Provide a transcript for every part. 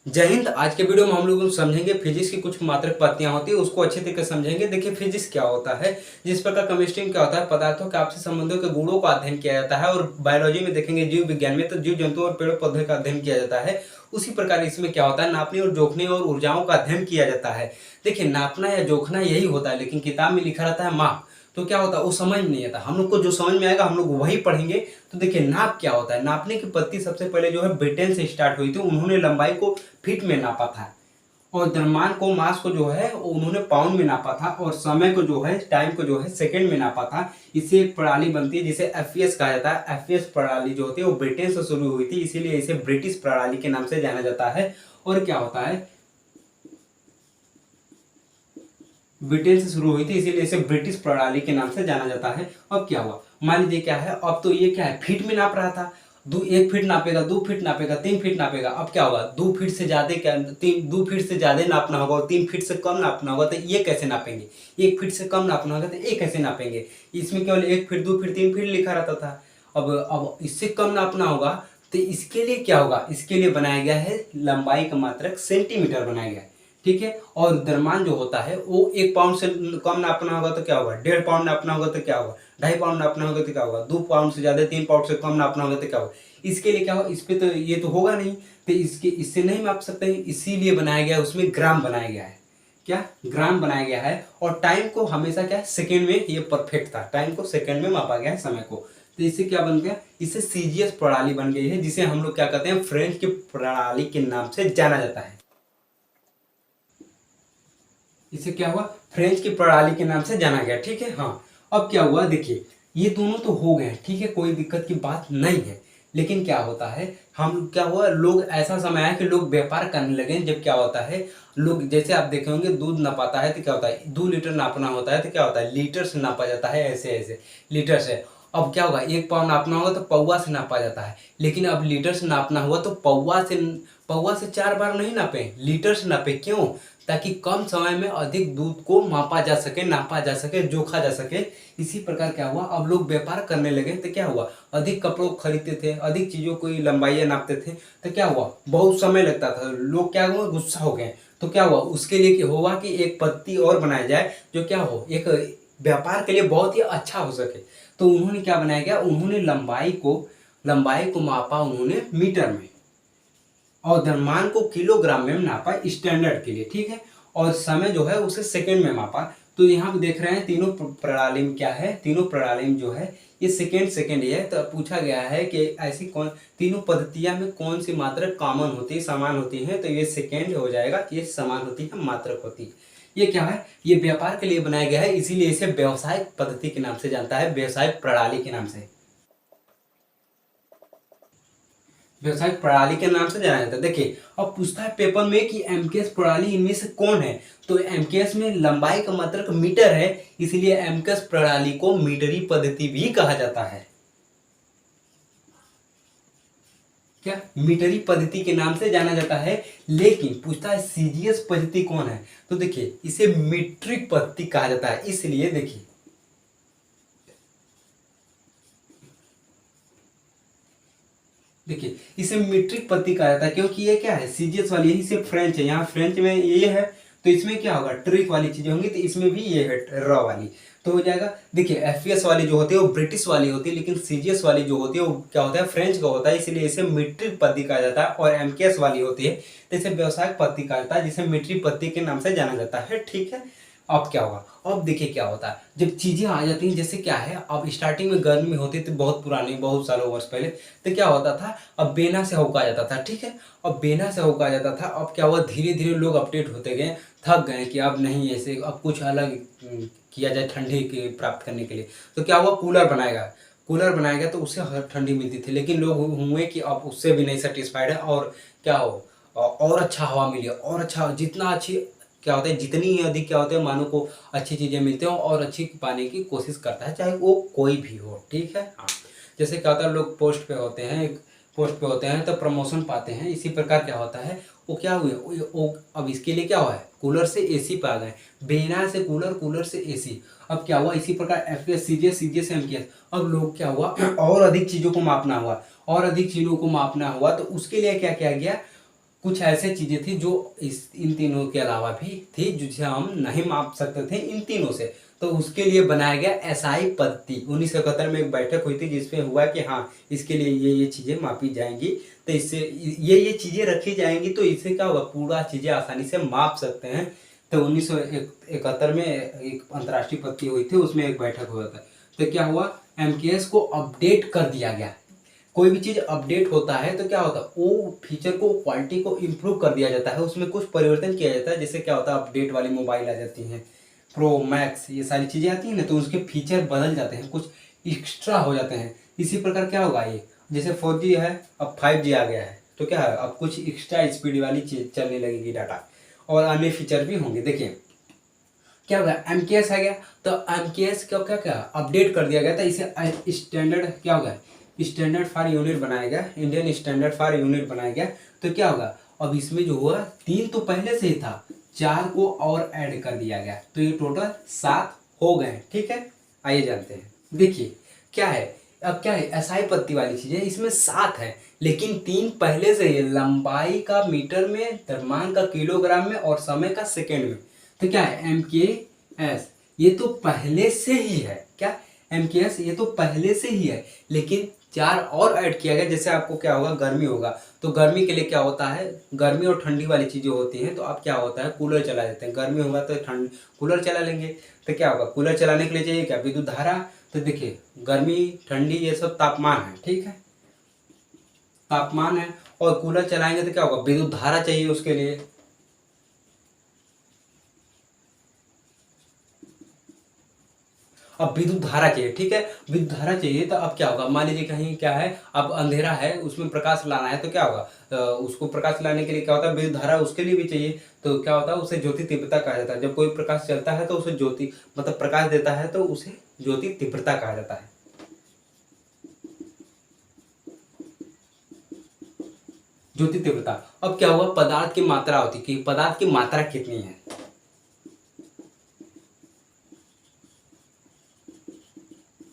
जय हिंद। आज के वीडियो में हम लोग समझेंगे फिजिक्स की कुछ मात्रक पत्तियां होती है, उसको अच्छे तरीके से समझेंगे। देखिए फिजिक्स क्या होता है, जिस प्रकार केमिस्ट्री में क्या होता है, पदार्थों के आपसी संबंधों के गुणों का अध्ययन किया जाता है। और बायोलॉजी में देखेंगे, जीव विज्ञान में तो जीव जंतु और पेड़ पौधे का अध्ययन किया जाता है। उसी प्रकार इसमें क्या होता है, नापने और जोखने और ऊर्जाओं का अध्ययन किया जाता है। देखिए नापना या जोखना यही होता है, लेकिन किताब में लिखा रहता है माप। तो क्या होता है वो समझ में नहीं आता, हम लोग को जो समझ में आएगा हम लोग वही पढ़ेंगे। तो देखिए नाप क्या होता है, नापने की पद्धति सबसे पहले जो है ब्रिटेन से स्टार्ट हुई थी। उन्होंने लंबाई को फीट में नापा था, और द्रव्यमान को मास को जो है उन्होंने पाउंड में नापा था, और समय को जो है टाइम को जो है सेकंड में नापा था। इससे एक प्रणाली बनती है जिसे एफईएस कहा जाता है। एफईएस प्रणाली जो होती है वो ब्रिटेन से शुरू हुई थी, इसीलिए इसे ब्रिटिश प्रणाली के नाम से जाना जाता है। और क्या होता है, ब्रिटेन से शुरू हुई थी इसीलिए इसे ब्रिटिश प्रणाली के नाम से जाना जाता है। अब क्या हुआ, मान लीजिए क्या है, अब तो ये क्या है, फीट में नाप रहा था। 1 फीट नापेगा, 2 फीट नापेगा, 3 फीट नापेगा। अब क्या होगा, 2 फीट से ज्यादा क्या, 2 फीट से ज्यादा नापना होगा और 3 फीट से कम नापना होगा, तो ये कैसे नापेंगे। 1 फीट से कम नापना होगा तो ये कैसे नापेंगे। इसमें केवल 1 फीट, 2 फीट, 3 फीट लिखा रहता था। अब इससे कम नापना होगा तो इसके लिए क्या होगा, इसके लिए बनाया गया है लंबाई का मात्रक सेंटीमीटर बनाया गया है। ठीक है। और द्रव्यमान जो होता है वो 1 पाउंड से कम नापना होगा तो क्या होगा, 1.5 पाउंड नापना होगा तो क्या होगा, 2.5 पाउंड नापना होगा तो क्या होगा, 2 पाउंड से ज्यादा, 3 पाउंड से कम नापना होगा तो क्या होगा। इसके लिए क्या होगा, इस पे तो ये तो होगा नहीं, तो इससे नहीं माप सकते हैं, इसीलिए बनाया गया है, उसमें ग्राम बनाया गया है। क्या, ग्राम बनाया गया है। और टाइम को हमेशा क्या है, सेकेंड में, ये परफेक्ट था, टाइम को सेकेंड में मापा गया है, समय को। तो इससे क्या बन गया, इससे सीजीएस प्रणाली बन गई है, जिसे हम लोग क्या कहते हैं, फ्रेंच की प्रणाली के नाम से जाना जाता है। इसे क्या हुआ, फ्रेंच की प्रणाली के नाम से जाना गया। ठीक है। हाँ, अब क्या हुआ, देखिए ये दोनों तो हो गए, ठीक है, कोई दिक्कत की बात नहीं है। लेकिन क्या होता है, हम क्या हुआ, लोग ऐसा समय आया कि लोग व्यापार करने लगे। जब क्या होता है, लोग जैसे आप देखे होंगे, दूध नापाता है तो क्या होता है, 2 लीटर नापना होता है तो क्या होता है, लीटर से नापा जाता है, ऐसे ऐसे लीटर से। अब क्या होगा, 1 पाउंड नापना होगा तो पौवा से नापा जाता है। लेकिन अब लीटर से नापना हुआ तो पौवा से 4 बार नहीं नापे, लीटर से नापे। क्यों, ताकि कम समय में अधिक दूध को मापा जा सके, नापा जा सके, जोखा जा सके। इसी प्रकार क्या हुआ, अब लोग व्यापार करने लगे तो क्या हुआ, अधिक कपड़ों को खरीदते थे, अधिक चीजों को लंबाइयां नापते थे, तो क्या हुआ, बहुत समय लगता था। लोग क्या हुआ, गुस्सा हो गए। तो क्या हुआ, उसके लिए क्या हुआ कि एक पद्धति और बनाया जाए जो क्या हो, एक व्यापार के लिए बहुत ही अच्छा हो सके। तो उन्होंने क्या बनाया गया, उन्होंने लंबाई को मापा उन्होंने मीटर में, और द्रव्यमान को किलोग्राम में नापा स्टैंडर्ड के लिए। ठीक है। और समय जो है उसे सेकंड में मापा। तो यहाँ पे देख रहे हैं तीनों प्रणाली में क्या है, तीनों प्रणाली में जो है ये सेकंड सेकंड ही है। तो पूछा गया है कि ऐसी कौन तीनों पद्धतियां में कौन सी मात्रक कॉमन होती है, समान होती है, तो ये सेकंड हो जाएगा, ये समान होती है, मात्रक होती है। ये क्या है, ये व्यापार के लिए बनाया गया है, इसीलिए इसे व्यावसायिक पद्धति के नाम से जानता है, व्यावसायिक प्रणाली के नाम से, व्यवसायिक प्रणाली के नाम से जाना जाता है। देखिए अब पूछता है पेपर में कि एमकेएस प्रणाली इनमें से कौन है। तो एमकेएस में लंबाई का मात्रक मीटर है, इसलिए एमकेएस प्रणाली को मीटरी पद्धति भी कहा जाता है। क्या, मीटरी पद्धति के नाम से जाना जाता है। लेकिन पूछता है सीजीएस पद्धति कौन है, तो देखिए इसे मीट्रिक पद्धति कहा जाता है। इसलिए देखिए इसे मीट्रिक पद्धति कहा जाता है, क्योंकि ये क्या है, सीजीएस वाली, यही सिर्फ फ्रेंच है, यहाँ फ्रेंच में ये है, तो इसमें क्या होगा, ट्रिक वाली चीजें होंगी, तो इसमें भी ये है रॉ वाली, तो हो जाएगा। देखिए एफपीएस वाली जो होती है वो ब्रिटिश वाली होती है, लेकिन सीजीएस वाली जो होती है वो क्या होता है, फ्रेंच का होता है, इसलिए इसे मीट्रिक पद्धति कहा जाता है। और एमकेएस वाली होती है तो इसे व्यवसायिक पद्धति कहा जाता है, जिसे मीट्रिक पद्धति के नाम से जाना जाता है। ठीक है। अब क्या होगा, अब देखिए क्या होता है, जब चीजें आ जाती हैं, जैसे क्या है, अब स्टार्टिंग में गर्मी होती थी, बहुत पुरानी, बहुत सालों वर्ष पहले, तो क्या होता था, अब बेना से हुक्का जाता था। ठीक है। अब बेना से हुक्का जाता था। अब क्या हुआ, धीरे धीरे लोग अपडेट होते गए, थक गए कि अब नहीं, ऐसे अब कुछ अलग किया जाए ठंडी के प्राप्त करने के लिए। तो क्या हुआ, कूलर बनाएगा तो उससे ठंडी मिलती थी। लेकिन लोग हुए कि अब उससे भी नहीं सेटिस्फाइड है, और क्या हो, और अच्छा हवा मिले, और अच्छा, जितना अच्छी क्या होता है, जितनी अधिक क्या होता है, मानव को अच्छी चीजें मिलती हैं और अच्छी पाने की कोशिश करता है, चाहे वो कोई भी हो। ठीक है। हाँ, जैसे क्या होता है, लोग पोस्ट पे होते हैं तो प्रमोशन पाते हैं। इसी प्रकार क्या होता है, वो क्या हुए, वो अब इसके लिए क्या हुआ है, कूलर से एसी पे आ गए, बेना से कूलर, कूलर से एसी। अब क्या हुआ, इसी प्रकार एफपीएस, सीजीएस, सीजीएस से एमकेएस। अब लोग क्या हुआ, और अधिक चीजों को मापना हुआ, और अधिक चीजों को मापना हुआ, तो उसके लिए क्या किया गया, कुछ ऐसे चीजें थी जो इन तीनों के अलावा भी थी जिसे हम नहीं माप सकते थे इन तीनों से। तो उसके लिए बनाया गया एसआई पद्धति। 1971 में एक बैठक हुई थी जिसमें हुआ कि हाँ इसके लिए ये चीजें मापी जाएंगी, तो इससे ये चीजें रखी जाएंगी, तो इससे क्या होगा, पूरा चीजें आसानी से माप सकते हैं। तो 1971 में एक अंतर्राष्ट्रीय पद्धति हुई थी, उसमें एक बैठक हुआ था। तो क्या हुआ, एमकेएस को अपडेट कर दिया गया। कोई भी चीज़ अपडेट होता है तो क्या होता है, वो फीचर को, क्वालिटी को इम्प्रूव कर दिया जाता है, उसमें कुछ परिवर्तन किया जाता है। जैसे क्या होता है, अपडेट वाली मोबाइल आ जाती हैं, प्रो मैक्स, ये सारी चीज़ें आती हैं ना, तो उसके फीचर बदल जाते हैं, कुछ एक्स्ट्रा हो जाते हैं। इसी प्रकार क्या होगा, ये जैसे 4G है अब 5G आ गया है, तो क्या है, अब कुछ एक्स्ट्रा स्पीड वाली चीज़ चलने लगेगी डाटा, और अन्य फीचर भी होंगे। देखिए क्या होगा, एमकेएस आ गया, तो एमकेएस का क्या क्या अपडेट कर दिया गया था, इसे स्टैंडर्ड क्या होगा, स्टैंडर्ड फॉर यूनिट बनाया गया, इंडियन स्टैंडर्ड फॉर यूनिट बनाया गया। तो क्या होगा, अब इसमें जो हुआ 3 तो पहले से ही था, 4 को और ऐड कर दिया गया, तो ये टोटल 7 हो गए। ठीक है, आइए जानते हैं। देखिए क्या है, अब क्या है, एसआई पत्ती वाली चीज है, इसमें 7 है, लेकिन 3 पहले से ही, लंबाई का मीटर में, द्रव्यमान का किलोग्राम में, और समय का सेकेंड में। तो क्या है, एमकेएस ये तो पहले से ही है, क्या एमकेएस ये तो पहले से ही है, लेकिन 4 और ऐड किया गया। जैसे आपको क्या होगा, गर्मी होगा, तो गर्मी के लिए क्या होता है, गर्मी और ठंडी वाली चीज़ें होती हैं, तो अब क्या होता है, कूलर चला देते हैं। गर्मी होगा तो ठंड, कूलर चला लेंगे। तो क्या होगा, कूलर चलाने के लिए चाहिए क्या, विद्युत धारा। तो देखिए गर्मी ठंडी ये सब तापमान है, ठीक है, तापमान है, और कूलर चलाएंगे तो क्या होगा, विद्युत धारा चाहिए उसके लिए। अब विद्युत धारा चाहिए, ठीक है, विद्युत धारा चाहिए, तो अब क्या होगा, मान लीजिए कहीं क्या है, अब अंधेरा है, उसमें प्रकाश लाना है, तो क्या होगा, उसको प्रकाश लाने के लिए क्या होता है, विद्युत धारा उसके लिए भी चाहिए। तो क्या होता है, उसे ज्योति तीव्रता कहा जाता है। जब कोई प्रकाश चलता है तो उसे ज्योति, मतलब प्रकाश देता है, तो उसे ज्योति तीव्रता कहा जाता है। ज्योति तीव्रता। अब क्या हुआ, पदार्थ की मात्रा होती है कि पदार्थ की मात्रा कितनी है।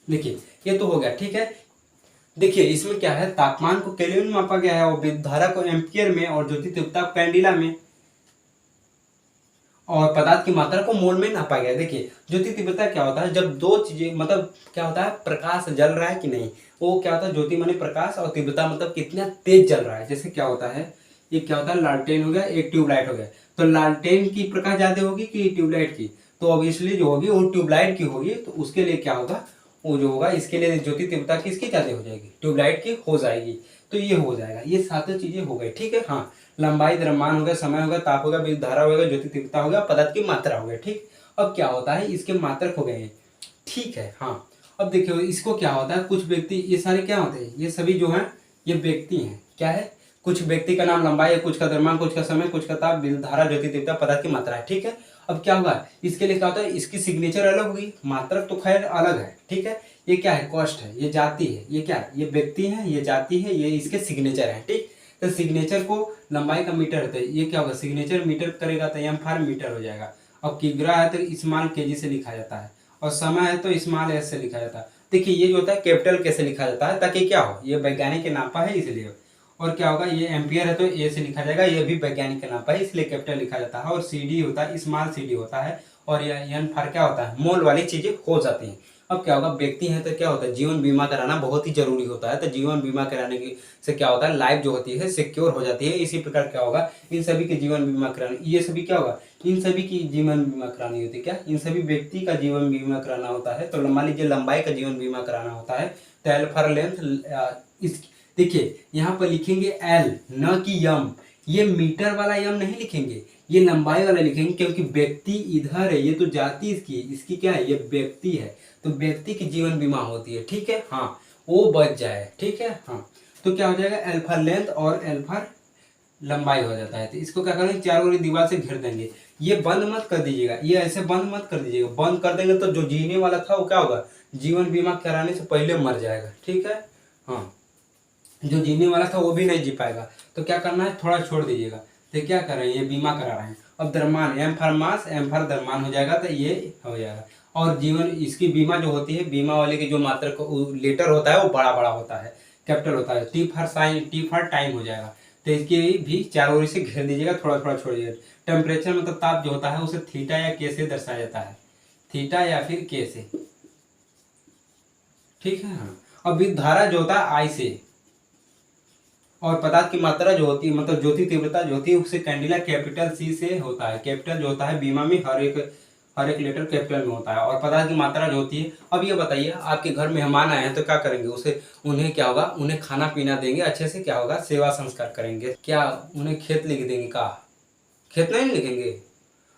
देखिए ये तो हो गया, ठीक है। देखिए इसमें क्या है, तापमान को केल्विन में मापा गया है, और विद्युत धारा को एम्पियर में, और ज्योति तीव्रता को कैंडिला में, और पदार्थ की मात्रा को मोल में नापा गया है। देखिए ज्योति तीव्रता क्या होता है, जब दो चीजें, मतलब क्या होता है, प्रकाश जल रहा है कि नहीं, वो क्या होता है, ज्योति माने प्रकाश, और तीव्रता मतलब कितना तेज जल रहा है। जैसे क्या होता है, ये क्या होता है, लालटेन हो गया, एक ट्यूबलाइट हो गया, तो लालटेन की प्रकाश ज्यादा होगी कि ट्यूबलाइट की, तो ऑब्वियसली जो होगी वो ट्यूबलाइट की होगी। तो उसके लिए क्या होगा, वो जो होगा, इसके लिए ज्योति तीव्रता किसकी ज्यादा हो जाएगी, ट्यूबलाइट की हो जाएगी। तो ये हो जाएगा, ये सातों चीजें हो गई, ठीक है। हाँ, लंबाई, द्रव्यमान हो गया, समय हो गया, ताप हो गया, विद्युत धारा हो गया, ज्योति तीव्रता हो गया, पदार्थ की मात्रा हो गया, ठीक। अब क्या होता है, इसके मात्रक हो गए हैं, ठीक है। हाँ, अब देखिए इसको क्या होता है, कुछ व्यक्ति, ये सारे क्या होते हैं, ये सभी जो हैं ये व्यक्ति हैं, क्या है, कुछ व्यक्ति का नाम लंबाई है, कुछ का द्रव्यमान, कुछ का समय, कुछ का ताप, विद्युत धारा, ज्योति तीव्रता, पदार्थ की मात्रा है, ठीक है। अब क्या होगा, इसके लिए क्या होता है, इसकी सिग्नेचर अलग होगी, मात्रक तो खैर अलग है, ठीक है। ये क्या है, कॉस्ट है, ये जाति है, ये क्या है, ये व्यक्ति है, ये जाति है, ये इसके सिग्नेचर है, ठीक। तो सिग्नेचर को लंबाई का मीटर होता है, ये क्या होगा, सिग्नेचर मीटर करेगा तो एम फॉर मीटर हो जाएगा। अब किग्रा है तो स्मॉल केजी से लिखा जाता है, और समय है तो स्मॉल एस से लिखा जाता है। देखिए ये जो होता है कैपिटल के से लिखा जाता है, ताकि क्या हो, ये वैज्ञानिक के नापा है इसलिए। और क्या होगा, ये एम्पियर है तो ए से लिखा जाएगा, ये भी वैज्ञानिक का नापा है इसलिए कैपिटल लिखा जाता है। और सीडी होता है, स्मॉल सीडी होता है, और यह एन फॉर क्या होता है, मोल वाली चीजें हो जाती हैं। अब क्या होगा, व्यक्ति है तो क्या होता है, जीवन बीमा कराना बहुत ही जरूरी होता है। तो जीवन बीमा कराने की से क्या होता है, लाइफ जो होती है सिक्योर हो जाती है। इसी प्रकार क्या होगा, इन सभी के जीवन बीमा कराने, ये सभी क्या होगा, इन सभी की जीवन बीमा करानी होती है, क्या इन सभी व्यक्ति का जीवन बीमा कराना होता है। तो मान लीजिए लंबाई का जीवन बीमा कराना होता है, तो एल फॉर लेंथ, इस देखिए यहाँ पर लिखेंगे एल, न कि यम। ये मीटर वाला यम नहीं लिखेंगे, ये लंबाई वाला लिखेंगे, क्योंकि व्यक्ति इधर है, ये तो जाति इसकी क्या है, ये व्यक्ति है, तो व्यक्ति की जीवन बीमा होती है, ठीक है। हाँ, वो बच जाए, ठीक है। हाँ, तो क्या हो जाएगा, एल फॉर लेंथ और एल फॉर लंबाई हो जाता है। तो इसको क्या करेंगे, चारों ओर दीवार से घेर देंगे। ये बंद मत कर दीजिएगा, ये ऐसे बंद मत कर दीजिएगा, बंद कर देंगे तो जो जीने वाला था वो क्या होगा, जीवन बीमा कराने से पहले मर जाएगा, ठीक है। हाँ, जो जीने वाला था वो भी नहीं जी पाएगा। तो क्या करना है, थोड़ा छोड़ दीजिएगा। तो क्या कर रहे हैं, ये बीमा करा रहे हैं। अब द्रव्यमान, M for mass, M for द्रव्यमान हो जाएगा, तो ये हो जाएगा। और जीवन, इसकी बीमा जो होती है, बीमा वाले की जो मात्रक लीटर होता है वो बड़ा बड़ा होता है, कैपिटल होता है। T for sine, T for time हो जाएगा। तो इसके भी चारों ओर से घेर दीजिएगा, थोड़ा थोड़ा छोड़िएगा। टेम्परेचर मतलब ताप जो होता है उसे थीटा या के से दर्शाया जाता है, थीटा या फिर के से, ठीक है। हाँ, अब विद्युत धारा जो होता है आई से, और पदार्थ की मात्रा जो होती है मतलब ज्योति तीव्रता जो होती है उसे कैंडिला कैपिटल सी से होता है। कैपिटल जो होता है बीमा में हर एक लेटर कैपिटल में होता है। और पदार्थ की मात्रा जो होती है, अब ये बताइए आपके घर मेहमान आए हैं तो क्या करेंगे, उसे उन्हें क्या होगा, उन्हें खाना पीना देंगे, अच्छे से क्या होगा, सेवा संस्कार करेंगे। क्या उन्हें खेत लिख देंगे, का खेत नहीं लिखेंगे।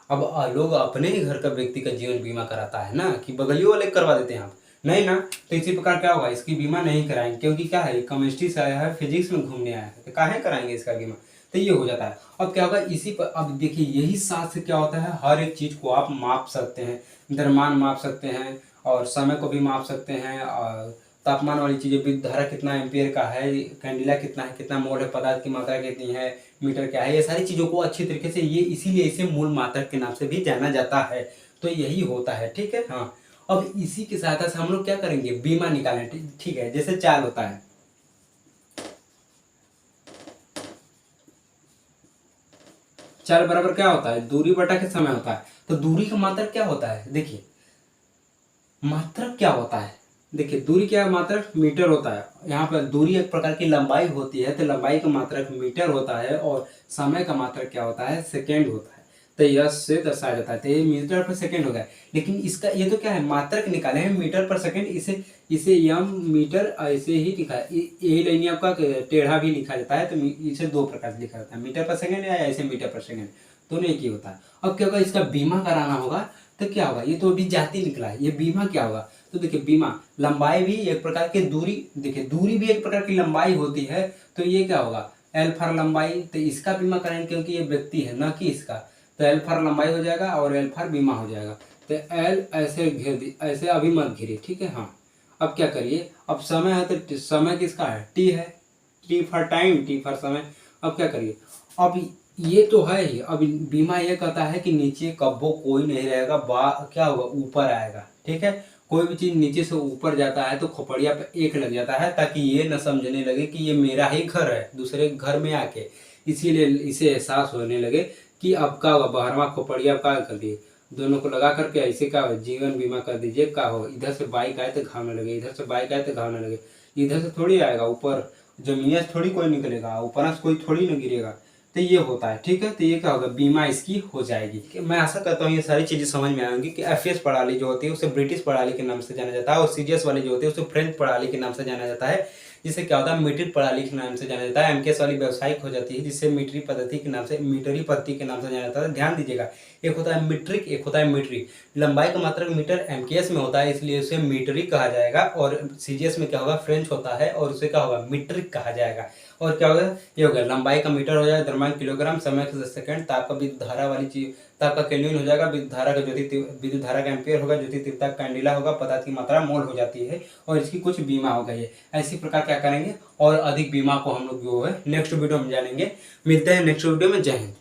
अब लोग अपने ही घर का व्यक्ति का जीवन बीमा कराता है ना, कि बगलियों वाले करवा देते हैं आप, नहीं ना। तो इसी प्रकार क्या होगा, इसकी बीमा नहीं कराएंगे, क्योंकि क्या है, केमिस्ट्री से आया है, फिजिक्स में घूमने आया है, तो काहे कराएंगे इसका बीमा। तो ये हो जाता है। अब क्या होगा इसी पर, अब देखिए यही साथ से क्या होता है, हर एक चीज को आप माप सकते हैं, द्रव्यमान माप सकते हैं, और समय को भी माप सकते हैं, और तापमान वाली चीजें, विद्युत धारा कितना एम्पियर का है, कैंडिला कितना है, कितना मोल है, पदार्थ की मात्रा कितनी है, मीटर क्या है, ये सारी चीजों को अच्छी तरीके से, ये इसीलिए इसे मूल मात्रक के नाम से भी जाना जाता है। तो यही होता है, ठीक है। हाँ, अब इसी की सहायता से हम लोग क्या करेंगे, बीमा निकालें, ठीक है। जैसे चाल होता है, चाल बराबर क्या होता है, दूरी बटा के समय होता है। तो दूरी का मात्रक क्या होता है, देखिए मात्रक क्या होता है, देखिए दूरी क्या मात्रक मीटर होता है। यहाँ पर दूरी एक प्रकार की लंबाई होती है, तो लंबाई का मात्रक मीटर होता है, और समय का मात्रक क्या होता है, सेकेंड होता है। तो यह से दर्शाया जाता है, तो ये मीटर पर सेकेंड हो गया। लेकिन इसका ये तो क्या है, मात्रक निकाले हैं मीटर पर सेकेंड, इसे इसे यम मीटर ऐसे ही लिखा है। यही लाइन आपका टेढ़ा भी लिखा जाता है, तो इसे दो प्रकार से लिखा जाता है, मीटर पर सेकेंड या ऐसे मीटर पर सेकेंड, दोनों एक ही होता है। अब क्या होगा, इसका बीमा कराना होगा, तो क्या होगा, ये तो अभी जाति निकला है, ये बीमा क्या होगा। तो देखिए बीमा लंबाई भी एक प्रकार की दूरी, देखिए दूरी भी एक प्रकार की लंबाई होती है। तो ये क्या होगा, एल फॉर लंबाई, तो इसका बीमा कराएंगे क्योंकि ये व्यक्ति है ना कि इसका, तो एल फॉर लंबाई हो जाएगा और एल फॉर बीमा हो जाएगा। तो एल ऐसे घेर दी, ऐसे अभी मत घिरिए, ठीक है। हाँ, अब क्या करिए, अब समय है तो समय किसका है, टी है, T for time, T for समय। अब क्या करिए, अब ये तो है ही। अब बीमा ये कहता है कि नीचे कब्बो कोई नहीं रहेगा, क्या होगा, ऊपर आएगा, ठीक है। कोई भी चीज नीचे से ऊपर जाता है तो खोपड़िया पे एक लग जाता है, ताकि ये न समझने लगे कि ये मेरा ही घर है दूसरे घर में आके, इसीलिए इसे एहसास होने लगे कि अब का होगा, बाहरवा खोपड़िया का कर दिए, दोनों को लगा करके ऐसे का जीवन बीमा कर दीजिए। का हो, इधर से बाइक आए तो घाव न लगे, इधर से बाइक आए तो घाव न लगे, इधर से थोड़ी आएगा, ऊपर जमीन से थोड़ी कोई निकलेगा, ऊपर से कोई थोड़ी न गिरेगा। तो ये होता है, ठीक है। तो ये क्या होगा, बीमा इसकी हो जाएगी। मैं आशा करता हूँ ये सारी चीजें समझ में आएंगी कि एफएस प्रणाली जो होती है उसे ब्रिटिश प्रणाली के नाम से जाना जाता है, और सीजीएस वाली जो होती है उसे फ्रेंच प्रणाली के नाम से जाना जाता है, जिससे क्या होता है, मीट्रिक प्रणाली के नाम से जाना जाता है। एमकेएस वाली व्यावसायिक हो जाती है, जिससे मीट्रिक पद्धति के नाम से, मीटरी पद्धति के नाम से जाना जाता है। ध्यान दीजिएगा, एक होता है मीट्रिक, एक होता है मीट्रिक। लंबाई का मात्रक मीटर एमकेएस में होता है, इसलिए उसे मीट्रिक कहा जाएगा, और सीजीएस में क्या होगा, फ्रेंच होता है, और उसे क्या होगा, मीट्रिक कहा जाएगा। और क्या होगा, ये हो गया लंबाई का मीटर हो जाएगा, द्रव्यमान किलोग्राम, समय का सेकंड, ताप का विद्युत धारा वाली चीज, ताप का केल्विन हो जाएगा, विद्युत धारा का विद्युत धारा का एम्पियर होगा, ज्योति तीव्रता कैंडिला होगा, पदार्थ की मात्रा मोल हो जाती है, और इसकी कुछ बीमा हो गई है। ऐसी प्रकार क्या करेंगे, और अधिक बीमा को हम लोग जो है नेक्स्ट वीडियो में जानेंगे। मिलते हैं नेक्स्ट वीडियो में, जय हिंद।